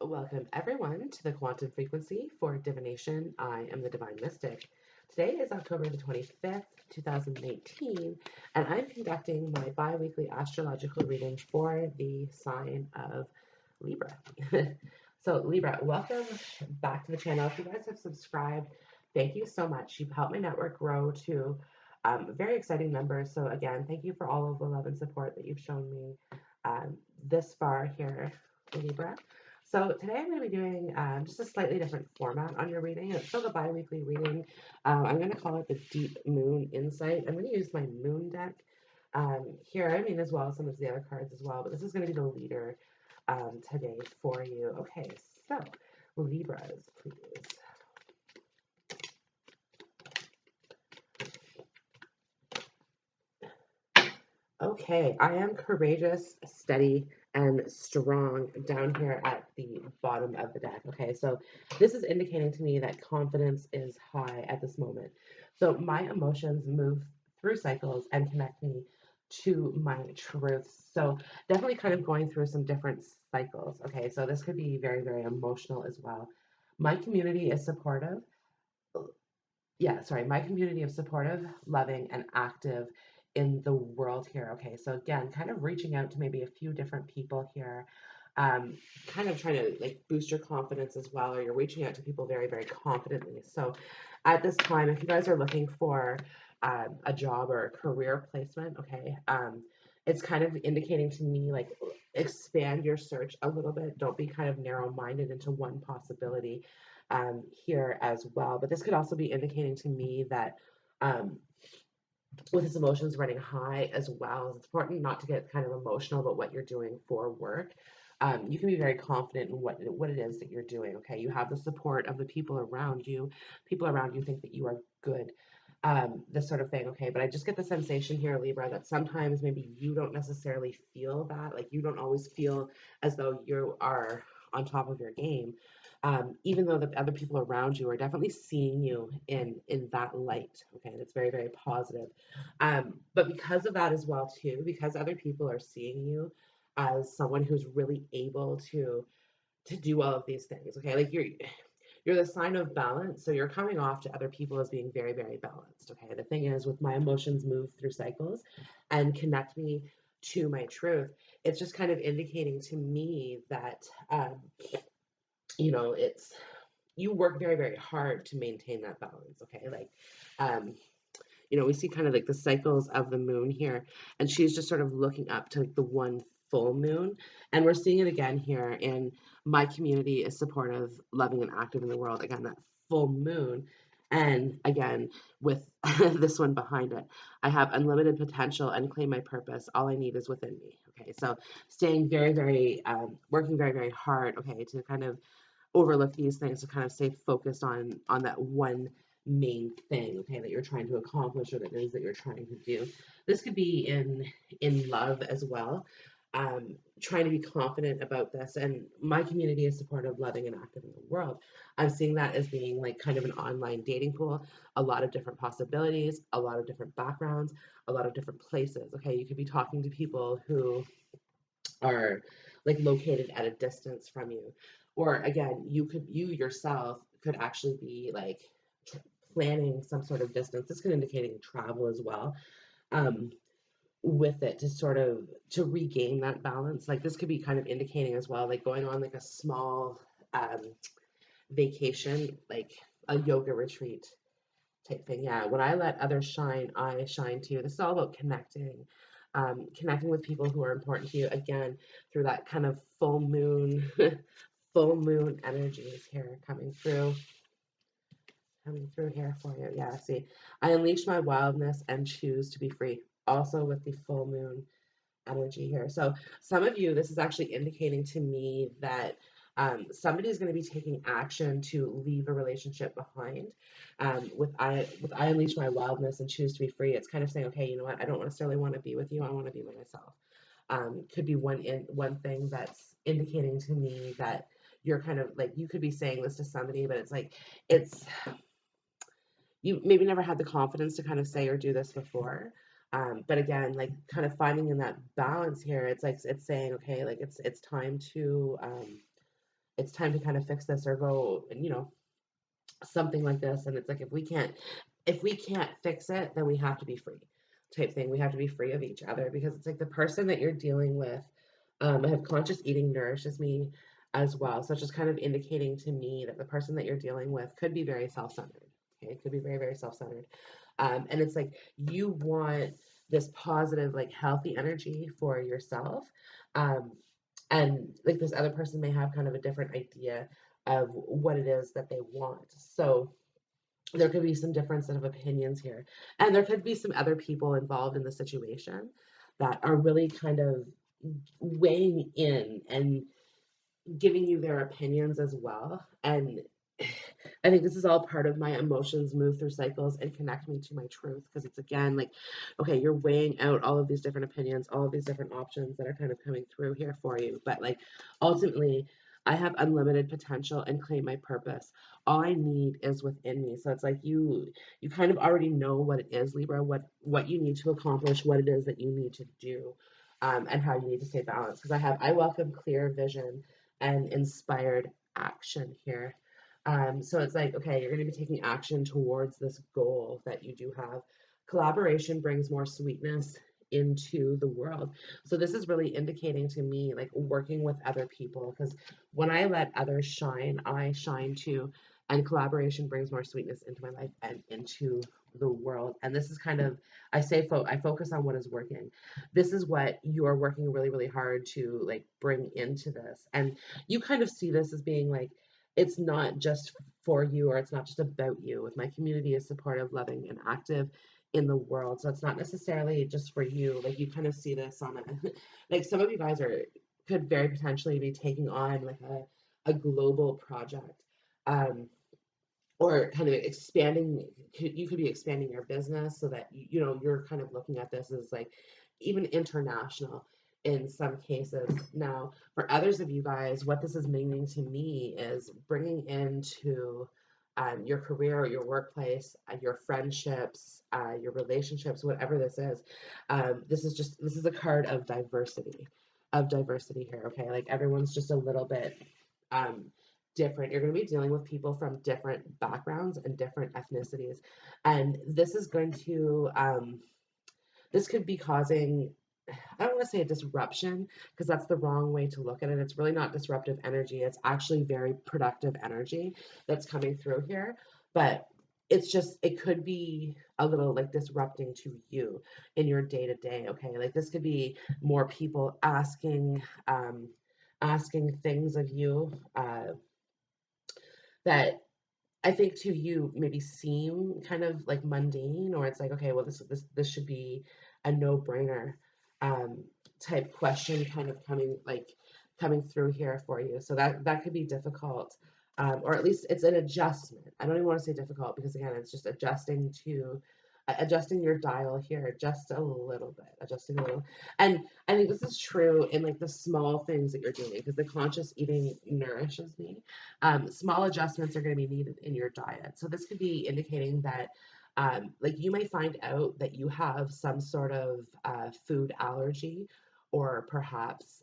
Welcome everyone to the quantum frequency for divination. I am the Divine Mystic. Today is October the 25th, 2018, and I'm conducting my bi-weekly astrological reading for the sign of Libra. So Libra, welcome back to the channel. If you guys have subscribed, thank you so much. You've helped my network grow to very exciting numbers. So again, thank you for all of the love and support that you've shown me this far here, Libra. So today I'm going to be doing just a slightly different format on your reading. It's still the bi-weekly reading. I'm going to call it the Deep Moon Insight. I'm going to use my moon deck here, as well as some of the other cards as well, but this is going to be the leader today for you. Okay, so Libras, please. Okay, I am courageous, steady, and strong down here at the bottom of the deck. Okay, so this is indicating to me that confidence is high at this moment. So my emotions move through cycles and connect me to my truths. So definitely kind of going through some different cycles. Okay, so this could be very, very emotional as well. My community is supportive. My community of supportive, loving, and active in the world here. Okay, so again, kind of reaching out to maybe a few different people here, kind of trying to like boost your confidence as well, or you're reaching out to people very, very confidently. So at this time, if you guys are looking for a job or a career placement, okay, it's kind of indicating to me like expand your search a little bit. Don't be kind of narrow minded into one possibility here as well. But this could also be indicating to me that um, with his emotions running high as well, it's important not to get kind of emotional about what you're doing for work. You can be very confident in what it is that you're doing. Okay, you have the support of the people around you. People around you think that you are good. This sort of thing. Okay, but I just get the sensation here, Libra, that sometimes maybe you don't necessarily feel that. Like you don't always feel as though you are on top of your game, even though the other people around you are definitely seeing you in that light. Okay, that's very, very positive. But because of that as well too, because other people are seeing you as someone who's really able to do all of these things. Okay, like you're the sign of balance, so you're coming off to other people as being very, very balanced. Okay, the thing is, with my emotions move through cycles and connect me to my truth, it's just kind of indicating to me that it's you work very, very hard to maintain that balance. Okay, like um, we see kind of like the cycles of the moon here, and she's just sort of looking up to like the one full moon, and we're seeing it again here in my community is supportive, loving, and active in the world. Again, that full moon, and again with this one behind it, I have unlimited potential and claim my purpose. All I need is within me. Okay, so staying very, very, working very, very hard. Okay, to kind of overlook these things, to kind of stay focused on that one main thing, okay, that you're trying to accomplish or that it is that you're trying to do. This could be in love as well. Trying to be confident about this, and my community is supportive, loving, and active in the world. I'm seeing that as being like kind of an online dating pool, a lot of different possibilities, a lot of different backgrounds, a lot of different places. Okay, you could be talking to people who are like located at a distance from you, or again you yourself could actually be like planning some sort of distance. This could indicating travel as well, um, with it to sort of to regain that balance. Like this could be kind of indicating as well, like going on like a small vacation, like a yoga retreat type thing. Yeah, when I let others shine, I shine too. This is all about connecting, connecting with people who are important to you. Again, through that kind of full moon, full moon energies here coming through here for you. Yeah, see, I unleash my wildness and choose to be free. Also with the full moon energy here. So some of you, this is actually indicating to me that somebody is going to be taking action to leave a relationship behind. With I unleash my wildness and choose to be free. It's kind of saying, okay, you know what? I don't necessarily want to be with you. I want to be with myself. Could be one thing that's indicating to me that you're kind of like you could be saying this to somebody, but it's like it's you maybe never had the confidence to kind of say or do this before. But again, like kind of finding in that balance here, it's like it's saying, okay, like it's time to it's time to kind of fix this or go, something like this. And it's like, if we can't fix it, then we have to be free type thing. We have to be free of each other, because it's like the person that you're dealing with, I have conscious eating nourishes me as well. So it's just kind of indicating to me that the person that you're dealing with could be very self-centered. Okay, it could be very, very self-centered. And it's like you want this positive, like healthy energy for yourself. Um, and like this other person may have kind of a different idea of what it is that they want. So there could be some difference of opinions here. And there could be some other people involved in the situation that are really kind of weighing in and giving you their opinions as well. And I think this is all part of my emotions move through cycles and connect me to my truth, because it's again like, okay, you're weighing out all of these different opinions, all of these different options that are kind of coming through here for you. But like ultimately, I have unlimited potential and claim my purpose. All I need is within me. So it's like you kind of already know what it is, Libra, what you need to accomplish, what it is that you need to do, and how you need to stay balanced. Because I welcome clear vision and inspired action here. So it's like, okay, you're going to be taking action towards this goal that you do have. Collaboration brings more sweetness into the world. So this is really indicating to me like working with other people, because when I let others shine, I shine too. And collaboration brings more sweetness into my life and into the world. And this is kind of, I focus on what is working. This is what you are working really, really hard to like bring into this. And you kind of see this as being like, it's not just for you, or it's not just about you. With my community is supportive, loving, and active in the world. So it's not necessarily just for you. Like you kind of see this on a like some of you guys are could very potentially be taking on like a global project. Or kind of expanding, you could be expanding your business so that you're kind of looking at this as like even international in some cases. Now for others of you guys, what this is meaning to me is bringing into your career or your workplace, your friendships, your relationships, whatever this is. This is a card of diversity here. Okay, like everyone's just a little bit um, different. You're going to be dealing with people from different backgrounds and different ethnicities, and this is going to this could be causing, I don't want to say a disruption, because that's the wrong way to look at it. It's really not disruptive energy. It's actually very productive energy that's coming through here. But it could be a little like disrupting to you in your day to day. Okay. Like this could be more people asking things of you that I think to you maybe seem kind of like mundane, or it's like, okay, well, this should be a no-brainer um, type question kind of coming through here for you. So that could be difficult, or at least it's an adjustment. I don't even want to say difficult, because again, it's just adjusting your dial here just a little bit, adjusting a little. And I think this is true in like the small things that you're doing, because the conscious eating nourishes me. Small adjustments are going to be needed in your diet. So this could be indicating that like you may find out that you have some sort of food allergy, or perhaps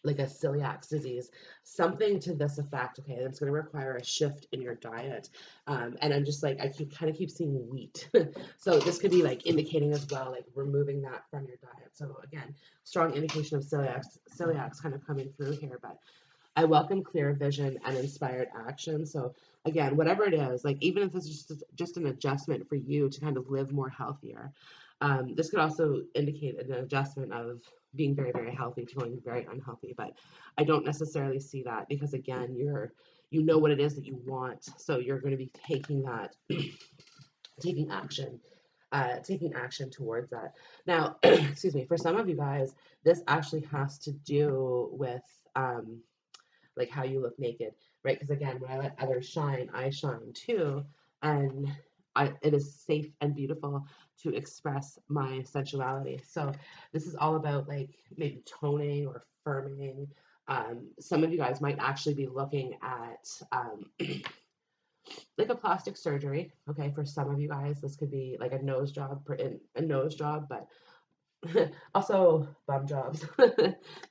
like a celiac disease, something to this effect. Okay, and it's going to require a shift in your diet. And I'm just like, I keep seeing wheat. So this could be like indicating as well, like removing that from your diet. So again, strong indication of celiac's kind of coming through here. But I welcome clear vision and inspired action. So again, whatever it is, like even if it's just an adjustment for you to kind of live more healthier, this could also indicate an adjustment of being very, very healthy to going very unhealthy. But I don't necessarily see that, because again, you know what it is that you want, so you're going to be taking that, taking action. Taking action towards that. Now, excuse me, for some of you guys, this actually has to do with like how you look naked, right? Because again, when I let others shine, I shine too, and it is safe and beautiful to express my sensuality. So this is all about like maybe toning or firming. Some of you guys might actually be looking at like a plastic surgery. Okay, for some of you guys, this could be like a nose job, but Also, bum jobs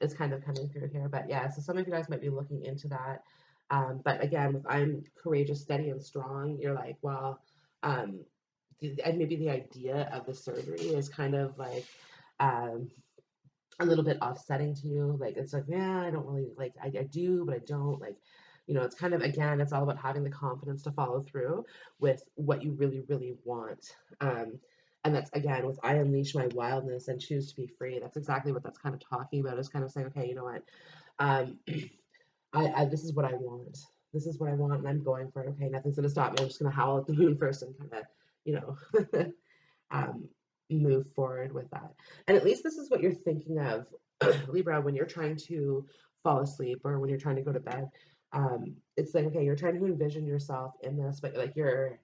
is kind of coming through here. But yeah, so some of you guys might be looking into that. But again, with I'm courageous, steady, and strong, you're like, well, um, and maybe the idea of the surgery is kind of like um, a little bit offsetting to you. Like it's like, yeah, I don't really like I do, but I don't like, it's kind of again, it's all about having the confidence to follow through with what you really, really want. And that's again with I unleash my wildness and choose to be free. That's exactly what that's kind of talking about. Is kind of saying, okay, you know what? Um, I this is what I want. This is what I want, and I'm going for it. Okay, nothing's gonna stop me. I'm just gonna howl at the moon first and kind of, you know, um, move forward with that. And at least this is what you're thinking of, Libra, when you're trying to fall asleep or when you're trying to go to bed. It's like, okay, you're trying to envision yourself in this, but like you're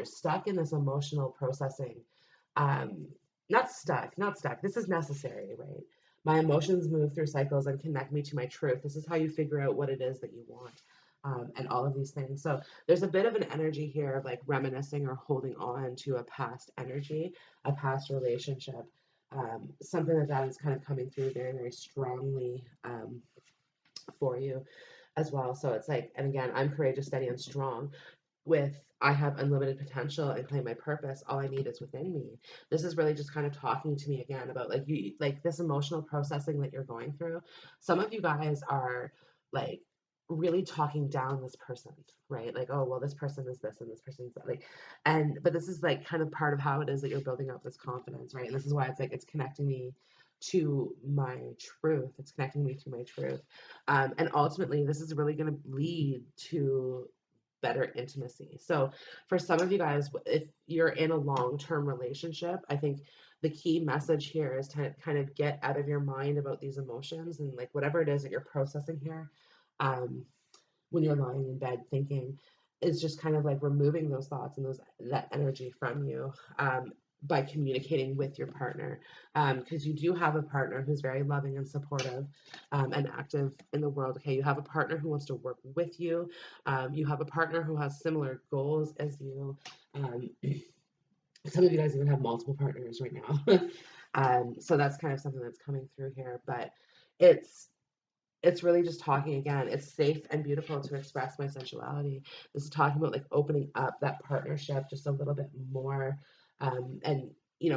stuck in this emotional processing. Um, not stuck. This is necessary, right? My emotions move through cycles and connect me to my truth. This is how you figure out what it is that you want, and all of these things. So there's a bit of an energy here of like reminiscing or holding on to a past energy, a past relationship. Something like that is kind of coming through very, very strongly for you as well. So it's like, and again, I'm courageous, steady, and strong with I have unlimited potential and claim my purpose. All I need is within me. This is really just kind of talking to me again about like you like this emotional processing that you're going through. Some of you guys are like really talking down this person, right? Like, oh well, this person is this and this person's that. Like, and but this is like kind of part of how it is that you're building up this confidence, right? And this is why it's like it's connecting me to my truth. It's connecting me to my truth. And ultimately, this is really going to lead to better intimacy. So for some of you guys, if you're in a long-term relationship, I think the key message here is to kind of get out of your mind about these emotions and like whatever it is that you're processing here. Um, when you're lying in bed thinking is just kind of like removing those thoughts and those that energy from you, by communicating with your partner, because you do have a partner who's very loving and supportive, and active in the world. Okay, you have a partner who wants to work with you. You have a partner who has similar goals as you. um, some of you guys even have multiple partners right now. So that's kind of something that's coming through here, but it's it's really just talking again. It's safe and beautiful to express my sensuality. This is talking about like opening up that partnership just a little bit more, and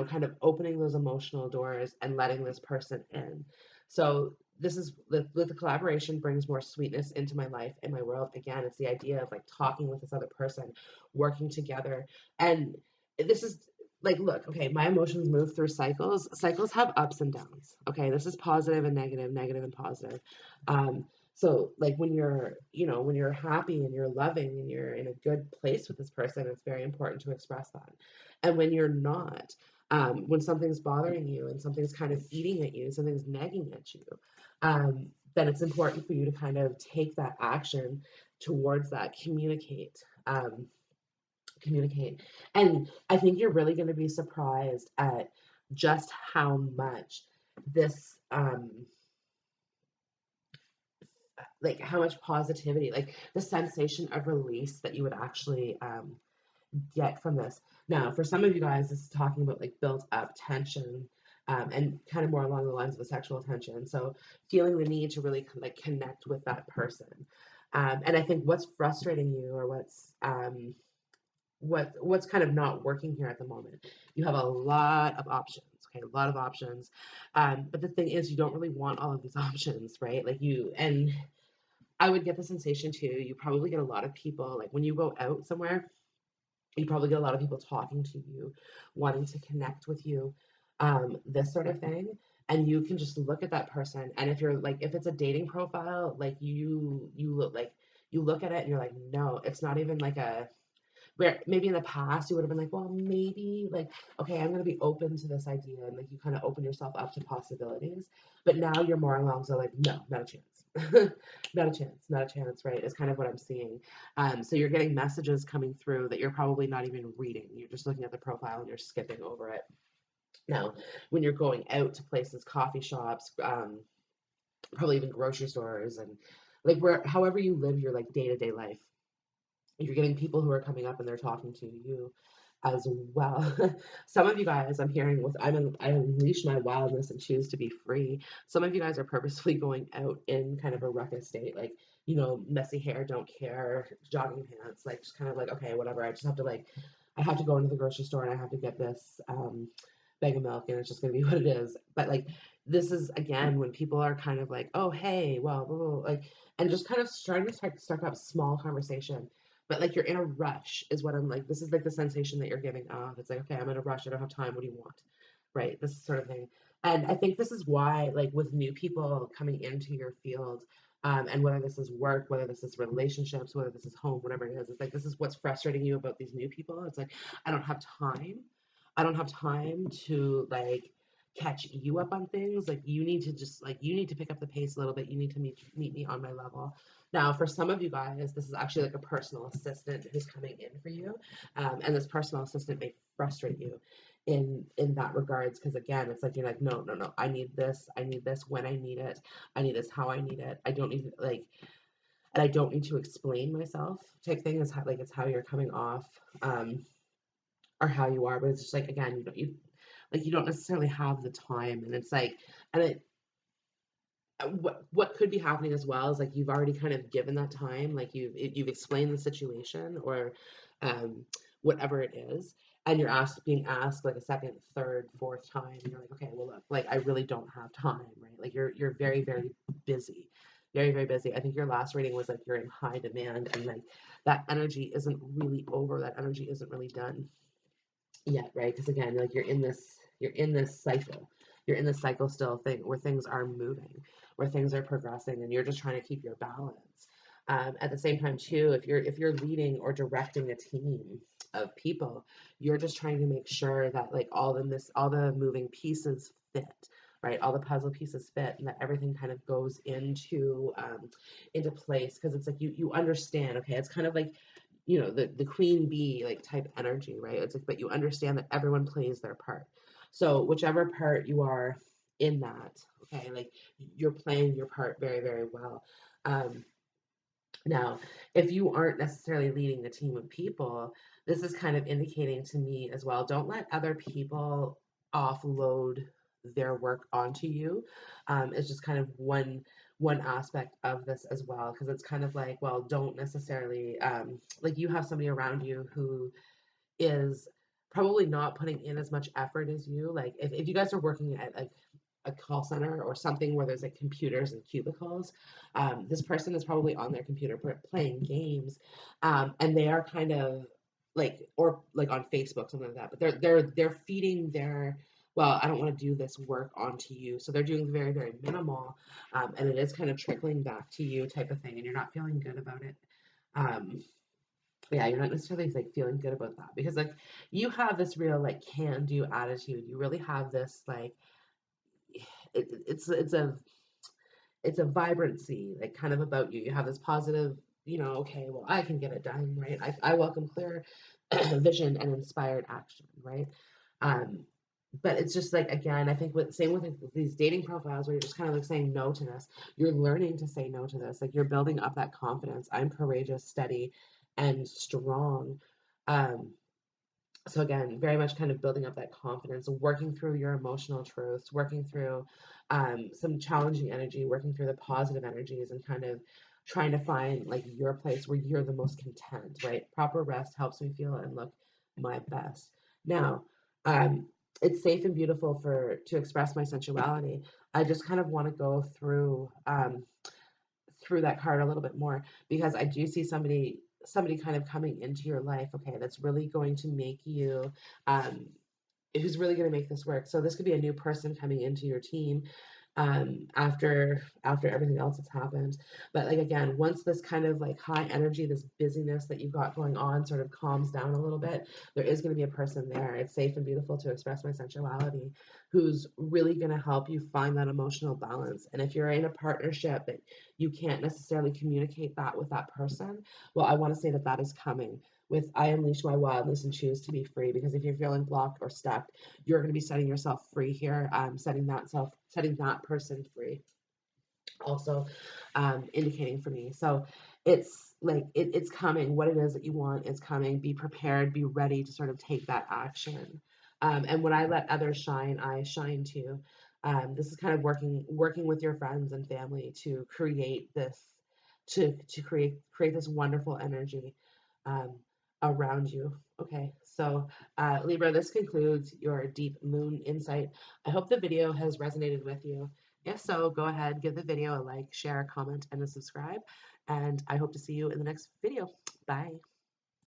kind of opening those emotional doors and letting this person in. So this is with the collaboration brings more sweetness into my life and my world. Again, it's the idea of like talking with this other person, working together, and this is like look, okay, my emotions move through cycles. Cycles have ups and downs. Okay, this is positive and negative, negative and positive. So like when you're happy and you're loving and you're in a good place with this person, it's very important to express that. And when you're not, when something's bothering you and something's kind of eating at you, something's nagging at you, then it's important for you to kind of take that action towards that, um, communicate. And I think you're really going to be surprised at just how much this like how much positivity, like the sensation of release that you would actually get from this. Now, for some of you guys, this is talking about like built up tension, and kind of more along the lines of a sexual tension. So feeling the need to really like connect with that person. And I think what's frustrating you or what's kind of not working here at the moment. You have a lot of options, okay, a lot of options. But the thing is, you don't really want all of these options, right? Like and I would get the sensation too. You probably get a lot of people, like when you go out somewhere, you probably get a lot of people talking to you, wanting to connect with you, this sort of thing. And you can just look at that person. And if you're like, if it's a dating profile, like you look at it and you're like, no, it's not even like a, where maybe in the past you would have been like, well, maybe like, okay, I'm going to be open to this idea. And like you kind of open yourself up to possibilities. But now you're more along, so like, no, not a chance. Not a chance, not a chance, right? Is kind of what I'm seeing. So you're getting messages coming through that you're probably not even reading. You're just looking at the profile and you're skipping over it. Now, when you're going out to places, coffee shops, probably even grocery stores, and like where, however you live your like day to day life, you're getting people who are coming up and they're talking to you. as well. Some of you guys I'm hearing with I unleash my wildness and choose to be free. Some of you guys are purposefully going out in kind of a ruckus state, like, messy hair, don't care, jogging pants, like just kind of like, okay, whatever. I just have to like I have to go into the grocery store and I have to get this bag of milk and it's just gonna be what it is. But like this is again when people are kind of like, oh hey, well, blah, blah, blah, like and just kind of trying to start up small conversation, but like you're in a rush is what I'm like. This is like the sensation that you're giving off. It's like, okay, I'm in a rush. I don't have time. What do you want? Right. This sort of thing. And I think this is why, like, with new people coming into your field, and whether this is work, whether this is relationships, whether this is home, whatever it is, it's like this is what's frustrating you about these new people. It's like, I don't have time. I don't have time to like catch you up on things. Like you need to just like you need to pick up the pace a little bit. You need to meet me on my level. Now, for some of you guys, this is actually like a personal assistant who's coming in for you, and this personal assistant may frustrate you in that regards because again, it's like you're like, no, no, no, I need this when I need it, I need this how I need it. I don't need like, and I don't need to explain myself. Type thing is how like it's how you're coming off, or how you are, but it's just like again, you don't necessarily have the time, and it's like, and it what could be happening as well is like you've already kind of given that time, like you've explained the situation or um, whatever it is, and you're being asked like a second, third, fourth time, and you're like, okay, well look, like I really don't have time, right? Like you're very very busy, very very busy. I think your last reading was like you're in high demand, and like that energy isn't really over. That energy isn't really done yet, right? Because again, like you're in this cycle. You're in this cycle still thing where things are moving, where things are progressing, and you're just trying to keep your balance. At the same time, too, if you're leading or directing a team of people, you're just trying to make sure that like all the moving pieces fit, right? All the puzzle pieces fit, and that everything kind of goes into place because it's like you understand. Okay, it's kind of like the queen bee like type energy, right? It's like, but you understand that everyone plays their part. So whichever part you are in that, okay, like you're playing your part very, very well. Um, Now, if you aren't necessarily leading a team of people, this is kind of indicating to me as well. Don't let other people offload their work onto you. It's just kind of one aspect of this as well, because it's kind of like, well, don't necessarily like you have somebody around you who is probably not putting in as much effort as you. Like if you guys are working at like a call center or something where there's like computers and cubicles, this person is probably on their computer playing games, and they are kind of like or like on Facebook something like that. But they're feeding their well, I don't want to do this work onto you, so they're doing very very minimal, and it is kind of trickling back to you type of thing, and you're not feeling good about it. Um, yeah, you're not necessarily like feeling good about that because like you have this real like can do attitude. You really have this like it's it's a vibrancy like kind of about you. You have this positive, okay, well I can get it done, right? I welcome clear vision and inspired action, right? Um, but it's just like again, I think same with like, these dating profiles where you're just kind of like saying no to this. You're learning to say no to this. Like you're building up that confidence. I'm courageous, steady, and strong. Um, so again, very much kind of building up that confidence, working through your emotional truths, working through some challenging energy, working through the positive energies, and kind of trying to find like your place where you're the most content, right? Proper rest helps me feel and look my best. Now, um, it's safe and beautiful to express my sensuality. I just kind of want to go through that card a little bit more because I do see somebody kind of coming into your life, okay, that's really going to make you um who's really going to make this work. So this could be a new person coming into your team after everything else that's happened. But like again, once this kind of like high energy, this busyness that you've got going on sort of calms down a little bit, there is going to be a person there. It's safe and beautiful to express my sensuality, who's really going to help you find that emotional balance. And if you're in a partnership that you can't necessarily communicate that with that person, well, I want to say that that is coming with I unleash my wildness and choose to be free. Because if you're feeling blocked or stuck, you're going to be setting yourself free here, setting that person free. Also, indicating for me. So it's like it's coming. What it is that you want is coming. Be prepared, be ready to sort of take that action. And when I let others shine, I shine too. This is kind of working with your friends and family to create this, to create this wonderful energy um, around you. Okay, so Libra, this concludes your deep moon insight. I hope the video has resonated with you. If so, go ahead, give the video a like, share, comment, and a subscribe. And I hope to see you in the next video. Bye.